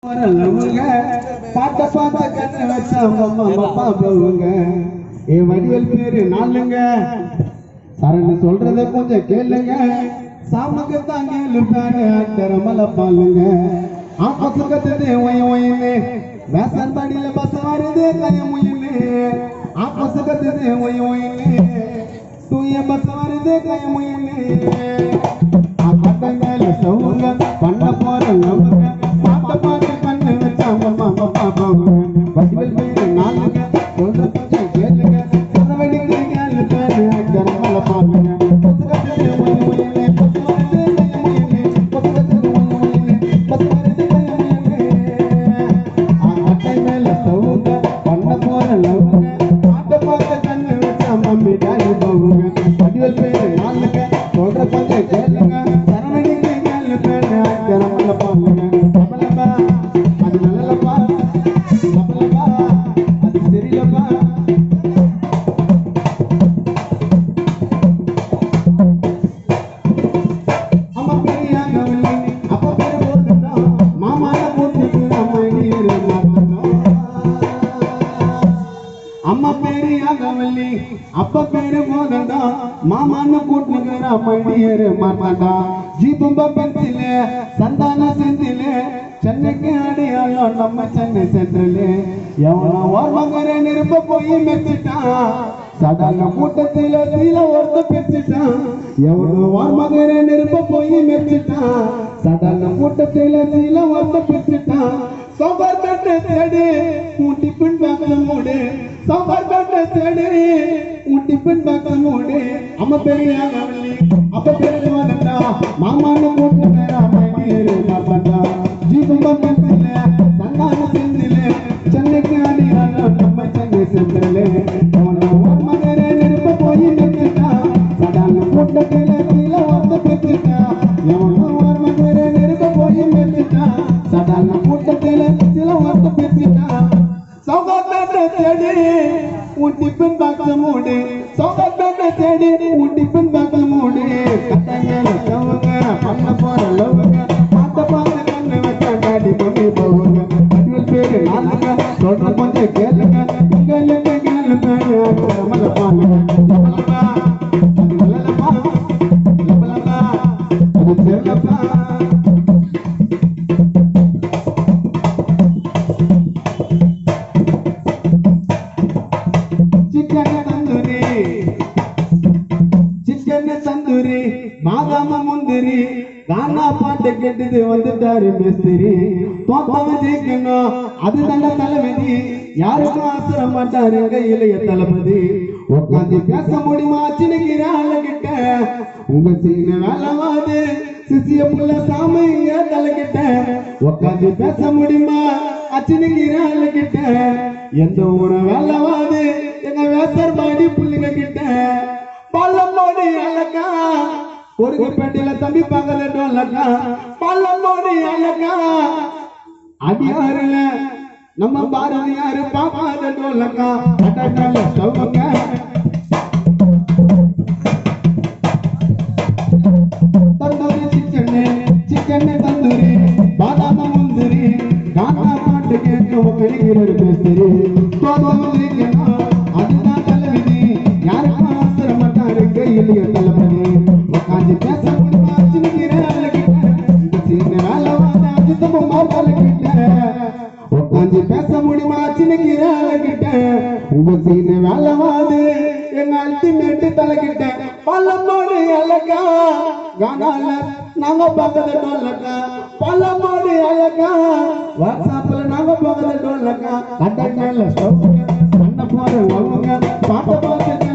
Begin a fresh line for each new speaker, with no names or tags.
பாட்ட பாட்ட கண்ணு வச்சா அப்பா போவுங்க என் வடிவல் பேரு நாளுங்க சரணு சொல்றத கொஞ்சம் கேளுங்க சாமக்கு தாங்க திறமல பாலுங்க ஆப்பசு கத்துது ஒயின்னு வேசன் படியில பச வருது கயமுயின்னு ஆப்பசு கத்துது ஒயின்னு தூய பச வருது கயமுயின்னு மேல சவுங்க பண்ண போற நம்புங்க பாட்ட பாட்டு கண்ணு வச்சா வடிவல் பேரு நாளுங்க சொல்ற கொஞ்சம் கேளுங்க சரவடிக்கு கேளு பேரு திறமல பாலுங்க அம்மா பேரு யாகவல்லி அப்பா பேரு மோகன்டா மாமான்னு கூட்டுங்கிற மணியரு மாமாண்டா ஜீபம்ப பென்சில சந்தான செந்தில சென்னைக்கு அடையாளம் நம்ம சென்னை சென்ட்ரல் எவனோ ஓர்மகர நெருப்ப போய் மெச்சிட்டான் சடால கூட்டத்தில சீல ஒருத்த பெச்சிட்டான் எவனோ ஓர்மகர நெருப்ப போய் மெச்சிட்டான் சடால கூட்டத்தில சீல ஒருத்த பெச்சிட்டான் சோபர் கட்ட தேடு ஊட்டி பின் பாக்க மூடு சோபர் கட்ட தேடு ஊட்டி பின் பாக்க மூடு அம்மா பெரிய யாகவல்லி அப்ப பெரிய மகன்டா மாமான்னு கூட்டுங்கிற மணியரு மாமாண்டா ஜீபம்ப பென்சில சந்தான செந்தில சென்னைக்கு அடியாளம் நம்ம சென்னை சென்ட்ரல் அவனோ மகர நெருப்ப போய் நிற்கிட்டான் சடால கூட்டத்தில சீல ஒருத்த பெச்சிட்டான் எவனோ மகர நெருப்ப போய் நிற்கிட்டான் சடால கூட்டத்தில சீல ஒருத்த பெச்சிட்டான் சௌகத்தை தேடி ஊட்டி பின் பாக்க மூடு சௌகத்தை தேடி ஊட்டி பின் பாக்க மூடு கட்டங்கள சவுங்க பண்ண போற லவுங்க பாத்த பாத்த கண்ணு வச்சா டாடி பண்ணி போவுங்க வடிவல் பேரு நாளுங்க சொல்ற கொஞ்சம் கேளுங்க உங்களுக்கு கேளு பேரு மல பாலுங்க லபலபா அது லலலபா லபலபா அது செல்லப்பா தந்தூரி பாதாம முந்திரி கானா பாட்டு கேட்டது வந்துட்டாரு மிஸ்திரி தோத்தவன் ஜெயிக்கணும் அது நல்ல தலைவிதி யாருக்கும் ஆசிர மாட்டாருங்க இளைய தளபதி உட்காந்து பேச முடியுமா சின்ன ஆள கிட்ட உங்க சின்ன வேலைவாது சிசிய புள்ள சாமிங்க தலைகிட்ட உட்காந்து பேச முடியுமா அச்சினிக்கிற ஆள கிட்ட எந்த ஒரு வேலைவாது எங்க வேசர் மாடி புள்ளிங்க கிட்ட பல்லமோடி அழகா ஒரு பெட்டில தம்பி பக்கத்துல அழகா பல்லமோடி அழகா அடியாருல நம்ம பாரதியாரு பாப்பாத அழகா அடடல சவுங்க தந்தூரி சிக்கன் தந்தூரி பாதாம முந்திரி கானா பாட்டு கேட்க கழிக்கிறது பேசுறி தோதம் அதுதான் தலைவிதி யாருக்கும் இளைய தளபதி உட்காந்து பேச முடியுமா சின்ன ஆள கிட்ட சின்ன வேலைவாத அஜித்தமும் மார்பால கிட்ட உட்காந்து பேச முடியுமா சின்ன ஆள கிட்ட உங்க சின்ன வேலைவாது எங்க அல்டிமேட் தலைகிட்ட பல்லமோடி அழகா கானால நாங்க பக்கத்துல டோலக்கா பல்லமோடி அழகா வாட்ஸ்அப்ல நாங்க பக்கத்துல டோலக்கா கட்ட மேல பண்ண போற லவுங்க பாட்ட பாட்டு